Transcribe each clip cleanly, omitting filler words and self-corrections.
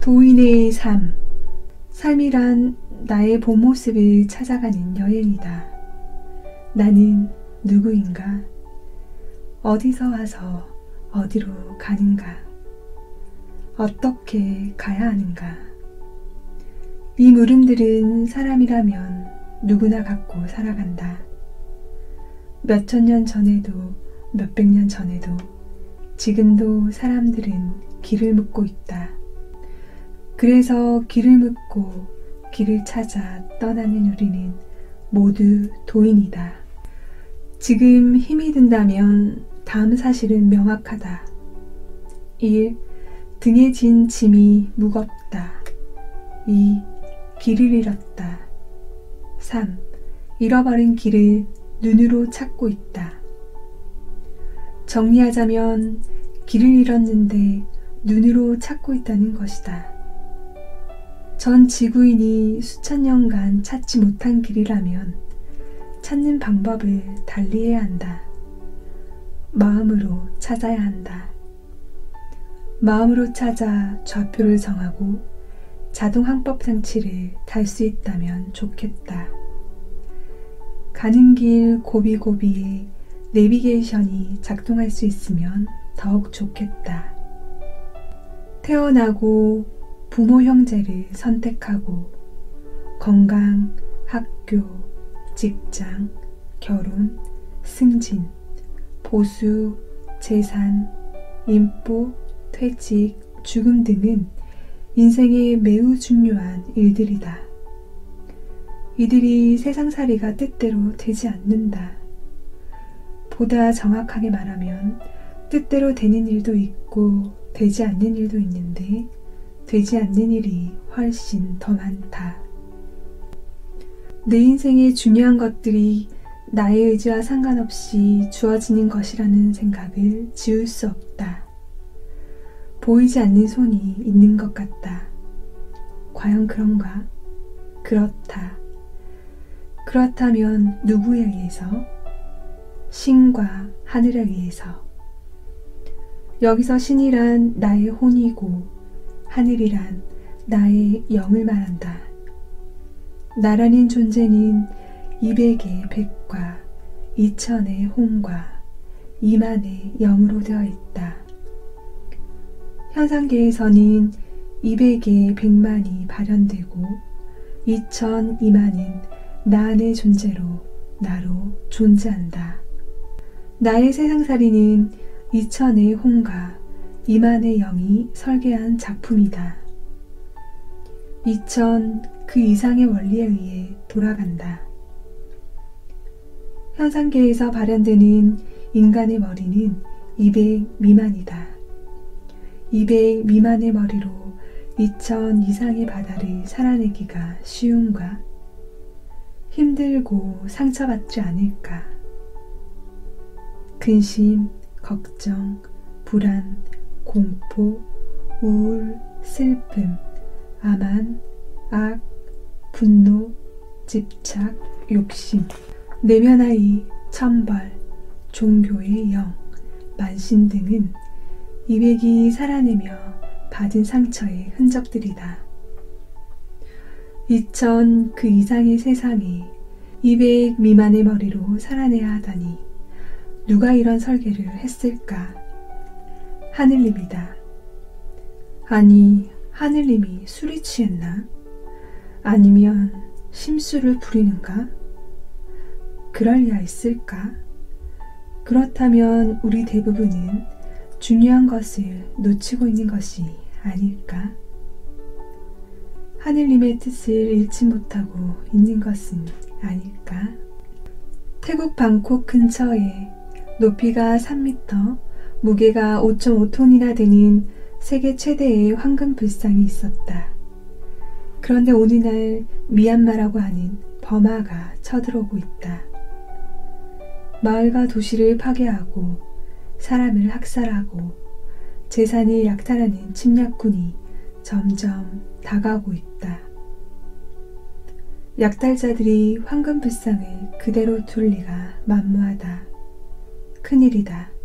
도인의 삶. 삶이란 나의 본 모습을 찾아가는 여행이다. 나는 누구인가? 어디서 와서 어디로 가는가? 어떻게 가야 하는가? 이 물음들은 사람이라면 누구나 갖고 살아간다. 몇천 년 전에도 몇백 년 전에도 지금도 사람들은 길을 묻고 있다. 그래서 길을 묻고 길을 찾아 떠나는 우리는 모두 도인이다. 지금 힘이 든다면 다음 사실은 명확하다. 1. 등에 진 짐이 무겁다. 2. 길을 잃었다. 3. 잃어버린 길을 눈으로 찾고 있다. 정리하자면 길을 잃었는데 눈으로 찾고 있다는 것이다. 전 지구인이 수천 년간 찾지 못한 길이라면 찾는 방법을 달리해야 한다. 마음으로 찾아야 한다. 마음으로 찾아 좌표를 정하고 자동 항법 장치를 달 수 있다면 좋겠다. 가는 길 고비고비에 내비게이션이 작동할 수 있으면 더욱 좋겠다. 태어나고 부모 형제를 선택하고 건강, 학교, 직장, 결혼, 승진, 보수, 재산, 인복, 퇴직, 죽음 등은 인생에 매우 중요한 일들이다. 이들이 세상살이가 뜻대로 되지 않는다. 보다 정확하게 말하면 뜻대로 되는 일도 있고 되지 않는 일도 있는데 되지 않는 일이 훨씬 더 많다. 내 인생에 중요한 것들이 나의 의지와 상관없이 주어지는 것이라는 생각을 지울 수 없다. 보이지 않는 손이 있는 것 같다. 과연 그런가? 그렇다. 그렇다면 누구에 의해서? 신과 하늘에 의해서. 여기서 신이란 나의 혼이고 하늘이란 나의 영을 말한다. 나라는 존재는 200의 백과 2000의 혼과 2만의 영으로 되어 있다. 현상계에서는 200의 백만이 발현되고 2000, 2만은 나 안의 존재로 나로 존재한다. 나의 세상살이는 2000의 혼과 2만의 영이 설계한 작품이다. 2000 그 이상의 원리에 의해 돌아간다. 현상계에서 발현되는 인간의 머리는 200 미만이다. 200 미만의 머리로 2000 이상의 바다를 살아내기가 쉬운가? 힘들고 상처받지 않을까? 근심, 걱정, 불안, 공포, 우울, 슬픔, 암한, 악, 분노, 집착, 욕심, 내면의 천벌, 종교의 영, 만신 등은 200이 살아내며 받은 상처의 흔적들이다. 2000 그 이상의 세상에 200 미만의 머리로 살아내야 하다니 누가 이런 설계를 했을까? 하늘님이다. 아니, 하늘님이 술이 취했나? 아니면 심술을 부리는가? 그럴 리가 있을까? 그렇다면 우리 대부분은 중요한 것을 놓치고 있는 것이 아닐까? 하늘님의 뜻을 잃지 못하고 있는 것은 아닐까? 태국 방콕 근처에 높이가 3m, 무게가 5.5톤이나 되는 세계 최대의 황금 불상이 있었다. 그런데 어느 날 미얀마라고 하는 버마가 쳐들어오고 있다. 마을과 도시를 파괴하고 사람을 학살하고 재산을 약탈하는 침략군이 점점 다가오고 있다. 약탈자들이 황금 불상을 그대로 둘 리가 만무하다. 큰일이다.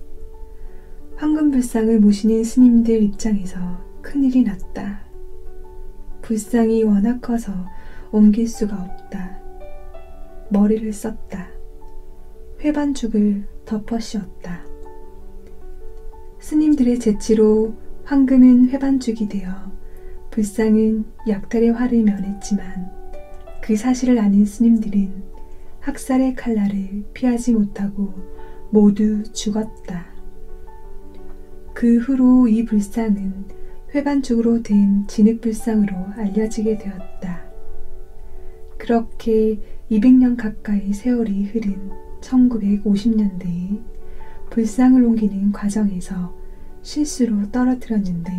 황금 불상을 모시는 스님들 입장에서 큰일이 났다. 불상이 워낙 커서 옮길 수가 없다. 머리를 썼다. 회반죽을 덮어 씌웠다. 스님들의 재치로 황금은 회반죽이 되어 불상은 약탈의 화를 면했지만 그 사실을 아는 스님들은 학살의 칼날을 피하지 못하고 모두 죽었다. 그 후로 이 불상은 회반죽으로 된 진흙불상으로 알려지게 되었다. 그렇게 200년 가까이 세월이 흐른 1950년대에 불상을 옮기는 과정에서 실수로 떨어뜨렸는데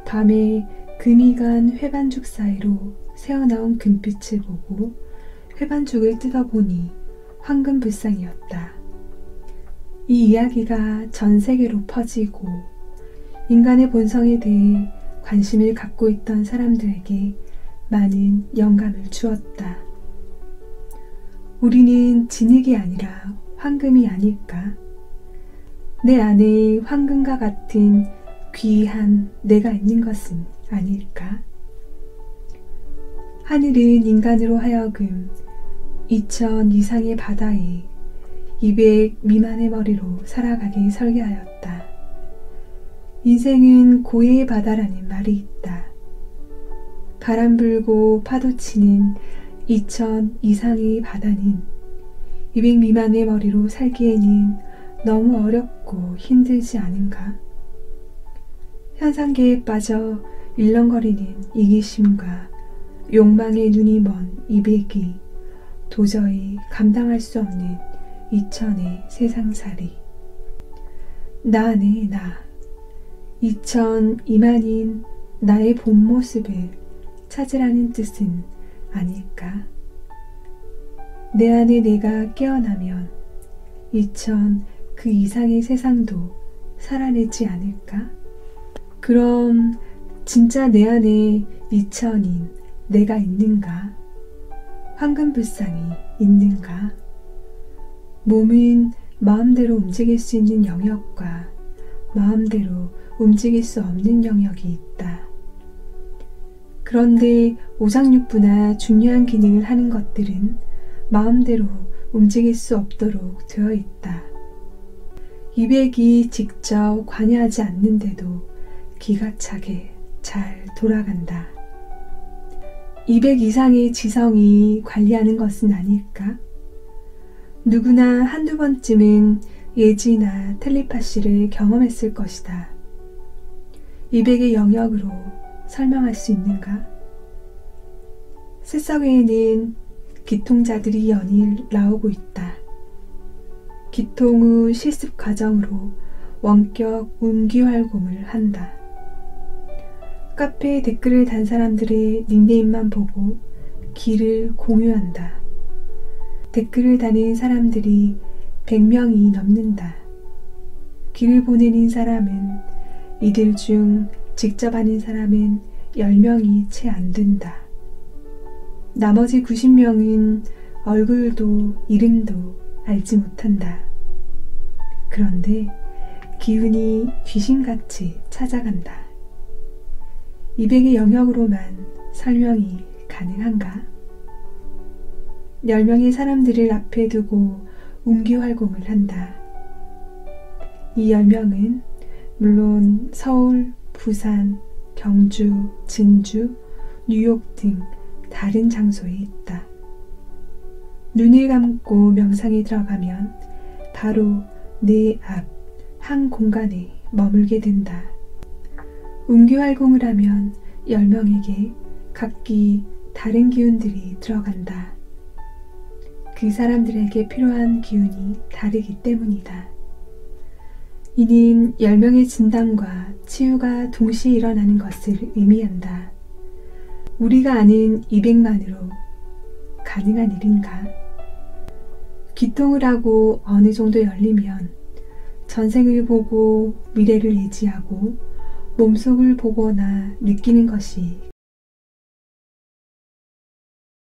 밤에 금이 간 회반죽 사이로 새어나온 금빛을 보고 회반죽을 뜯어보니 황금 불상이었다. 이 이야기가 전 세계로 퍼지고 인간의 본성에 대해 관심을 갖고 있던 사람들에게 많은 영감을 주었다. 우리는 진흙이 아니라 황금이 아닐까? 내 안에 황금과 같은 귀한 내가 있는 것은 아닐까? 하늘은 인간으로 하여금 2000 이상의 바다에 200 미만의 머리로 살아가게 설계하였다. 인생은 고해의 바다라는 말이 있다. 바람 불고 파도 치는 2000 이상의 바다는 200 미만의 머리로 살기에는 너무 어렵고 힘들지 않은가? 현상계에 빠져 일렁거리는 이기심과 욕망의 눈이 먼 200이 도저히 감당할 수 없는 2000의 세상살이. 나 안에 나, 2000 이만인 나의 본 모습을 찾으라는 뜻은 아닐까? 내 안에 내가 깨어나면 2000 그 이상의 세상도 살아내지 않을까? 그럼 진짜 내 안에 2000인 내가 있는가? 황금불상이 있는가? 몸은 마음대로 움직일 수 있는 영역과 마음대로 움직일 수 없는 영역이 있다. 그런데 오장육부나 중요한 기능을 하는 것들은 마음대로 움직일 수 없도록 되어 있다. 200이 직접 관여하지 않는데도 기가 차게 잘 돌아간다. 200 이상의 지성이 관리하는 것은 아닐까? 누구나 한두 번쯤은 예지나 텔레파시를 경험했을 것이다. 200의 영역으로 설명할 수 있는가? 새싹에는 기통자들이 연일 나오고 있다. 기통 후 실습 과정으로 원격 운기활공을 한다. 카페에 댓글을 단 사람들의 닉네임만 보고 길을 공유한다. 댓글을 다는 사람들이 100명이 넘는다. 길을 보내는 사람은 이들 중 직접 아는 사람은 10명이 채 안 된다. 나머지 90명은 얼굴도 이름도 알지 못한다. 그런데 기운이 귀신같이 찾아간다. 200의 영역으로만 설명이 가능한가? 10명의 사람들을 앞에 두고 운기활공을 한다. 이 10명은 물론 서울, 부산, 경주, 진주, 뉴욕 등 다른 장소에 있다. 눈을 감고 명상에 들어가면 바로 내 앞 한 공간에 머물게 된다. 운기활공을 하면 10명에게 각기 다른 기운들이 들어간다. 그 사람들에게 필요한 기운이 다르기 때문이다. 이는 10명의 진단과 치유가 동시에 일어나는 것을 의미한다. 우리가 아는 200만으로 가능한 일인가? 기통을 하고 어느 정도 열리면 전생을 보고 미래를 예지하고 몸속을 보거나 느끼는 것이